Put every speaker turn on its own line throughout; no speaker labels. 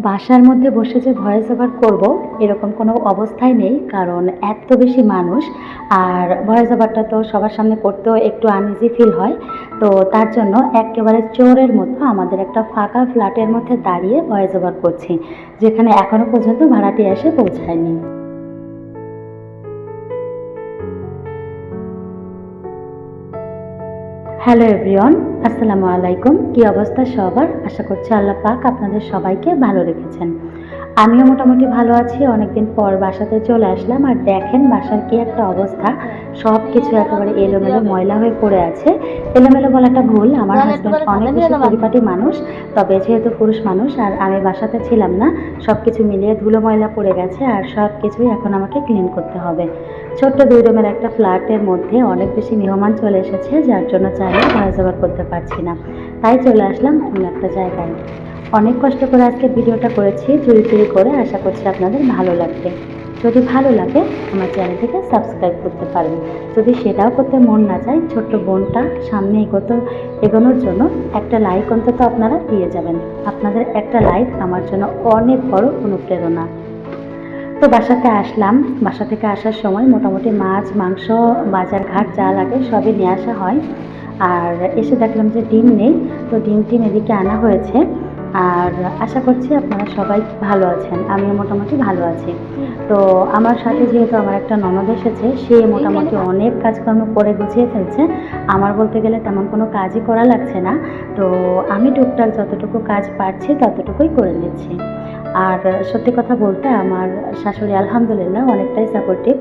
বাসার মধ্যে বসে যে ভয়েস ওভার করব এরকম কোনো অবস্থাই নেই, কারণ এত বেশি মানুষ। আর ভয়েস ওভারটা তো সবার সামনে করতেও একটু আনইজি ফিল হয়। তো তার জন্য একেবারে চোরের মতো আমাদের একটা ফাঁকা ফ্ল্যাটের মধ্যে দাঁড়িয়ে ভয়েস ওভার করছি, যেখানে এখনও পর্যন্ত ভাড়াটি এসে পৌঁছায়নি। হ্যালো এভরিওয়ান, আসসালামু আলাইকুম। কী অবস্থা সবার? আশা করছি আল্লাহ পাক আপনাদের সবাইকে ভালো রেখেছেন। আমিও মোটামুটি ভালো আছি। অনেকদিন পর বাসাতে চলে আসলাম, আর দেখেন বাসার কী একটা অবস্থা। সব কিছু একেবারে এলোমেলো ময়লা হয়ে পড়ে আছে। এলোমেলো বলাটা ভুল, আমার হাজব্যান্ড অনেক বেশি পরিপাটি মানুষ, তবে যেহেতু পুরুষ মানুষ আর আমি বাসাতে ছিলাম না, সব কিছু মিলিয়ে ধুলো ময়লা পড়ে গেছে, আর সব কিছুই এখন আমাকে ক্লিন করতে হবে। ছোট্ট ২ রুমের একটা ফ্ল্যাটের মধ্যে অনেক বেশি মেহমান চলে এসেছে, যার জন্য চাইলে ভয়েস ওভার করতে পারছি না। তাই চলে আসলাম অন্য একটা জায়গায়। অনেক কষ্ট করে আজকে ভিডিওটা করেছি, চুরি চুরি করে। আশা করছি আপনাদের ভালো লাগবে। যদি ভালো লাগে আমার চ্যানেলটিকে সাবস্ক্রাইব করতে পারেন। যদি সেটাও করতে মন না চায়, ছোট্ট বোনটা সামনে এগোনোর জন্য একটা লাইক অন্তত আপনারা দিয়ে যাবেন। আপনাদের একটা লাইক আমার জন্য অনেক বড় অনুপ্রেরণা। তো বাসাতে আসলাম। বাসা থেকে আসার সময় মোটামুটি মাছ, মাংস, বাজার ঘাট যা লাগে সবই নিয়ে আসা হয়। আর এসে দেখলাম যে ডিম নেই, তো ডিম এদিকে আনা হয়েছে। আর আশা করছি আপনারা সবাই ভালো আছেন, আমিও মোটামুটি ভালো আছি। তো আমার সাথে যেহেতু আমার একটা ননদ এসেছে, সে মোটামুটি অনেক কাজকর্ম করে গুছিয়ে ফেলছে। আমার বলতে গেলে তেমন কোনো কাজই করা লাগছে না। তো আমি টুকটাক যতটুকু কাজ পারছি ততটুকুই করে নিচ্ছি। আর সত্যি কথা বলতে আমার শাশুড়ি আলহামদুলিল্লাহ অনেকটাই সাপোর্টিভ।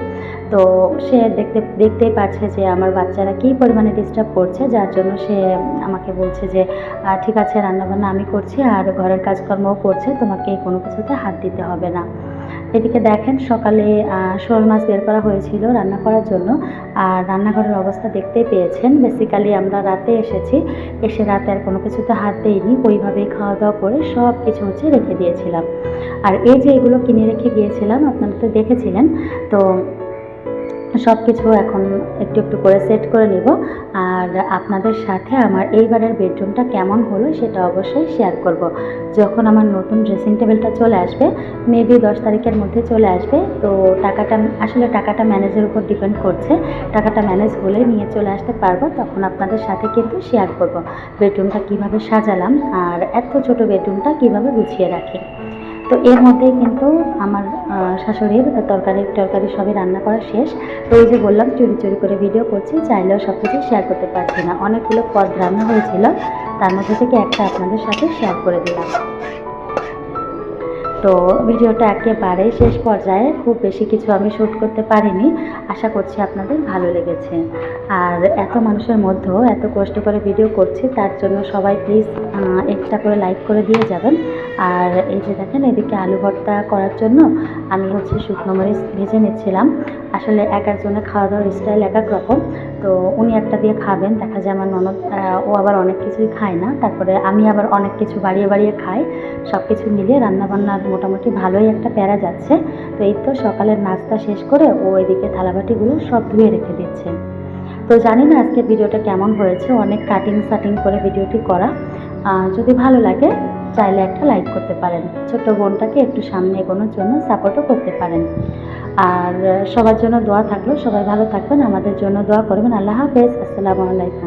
তো সে দেখতেই পারছে যে আমার বাচ্চারা কী পরিমাণে ডিস্টার্ব করছে, যার জন্য সে আমাকে বলছে যে ঠিক আছে, রান্নাবান্না আমি করছি আর ঘরের কাজকর্মও করছে, তোমাকে কোনো কিছুতে হাত দিতে হবে না। এদিকে দেখেন সকালে শোল মাছ বের করা হয়েছিল রান্না করার জন্য। আর রান্নাঘরের অবস্থা দেখতেই পেয়েছেন। বেসিক্যালি আমরা রাতে এসেছি, এসে রাতে আর কোনো কিছুতে হাত দেইনি, ওইভাবেই খাওয়া দাওয়া করে সব কিছু রেখে দিয়েছিলাম। আর এই যে এগুলো কিনে রেখে গিয়েছিলাম আপনারা তো দেখেছিলেন। তো সব কিছু এখন একটু একটু করে সেট করে নিব। আর আপনাদের সাথে আমার এইবারের বেডরুমটা কেমন হলো সেটা অবশ্যই শেয়ার করব। যখন আমার নতুন ড্রেসিং টেবিলটা চলে আসবে, মেবি 10 তারিখের মধ্যে চলে আসবে। তো টাকাটা ম্যানেজের উপর ডিপেন্ড করছে। টাকাটা ম্যানেজ হলেই নিয়ে চলে আসতে পারবো, তখন আপনাদের সাথে কিন্তু শেয়ার করব বেডরুমটা কীভাবে সাজালাম আর এত ছোট বেডরুমটা কীভাবে গুছিয়ে রাখি। তো এর মধ্যেই কিন্তু আমার শাশুড়ির তরকারি সবই রান্না করা শেষ। তো ওই যে বললাম চুরি চুরি করে ভিডিও করছি, চাইলেও সব কিছু শেয়ার করতে পারছি না। অনেকগুলো পদ রান্না হয়েছিল, তার মধ্যে থেকে একটা আপনাদের সাথে শেয়ার করে দিলাম। তো ভিডিওটা একেবারে শেষ পর্যায়ে, খুব বেশি কিছু আমি শ্যুট করতে পারিনি। আশা করছি আপনাদের ভালো লেগেছে। আর এত মানুষের মধ্যেও এত কষ্ট করে ভিডিও করছি, তার জন্য সবাই প্লিজ একটা করে লাইক করে দিয়ে যাবেন। আর এই যে দেখেন এদিকে আলু ভর্তা করার জন্য আমি শুকনো মরিচ ভেজে নিচ্ছিলাম। আসলে এক একজনের খাওয়া দাওয়ার স্টাইল এক এক রকম। তো উনি একটা দিয়ে খাবেন, দেখা যায় আমার ননদ ও আবার অনেক কিছুই খায় না, তারপরে আমি আবার অনেক কিছু বাড়িয়ে বাড়িয়ে খাই। সব কিছু মিলিয়ে রান্নাবান্নার মোটামুটি ভালোই একটা প্যারা যাচ্ছে। তো এই তো সকালের নাস্তা শেষ করে ও এদিকে থালাবাটিগুলো সব ধুয়ে রেখে দিচ্ছে। তো জানি না আজকের ভিডিওটা কেমন হয়েছে, অনেক কাটিং করে ভিডিওটি করা। যদি ভালো লাগে চাইলে একটা লাইক করতে পারেন, ছোট্ট বোনটাকে একটু সামনে এগোনোর জন্য সাপোর্টও করতে পারেন। আর সবার জন্য দোয়া থাকলো, সবাই ভালো থাকবেন, আমাদের জন্য দোয়া করবেন। আল্লাহ হাফেজ, আসসালামু আলাইকুম।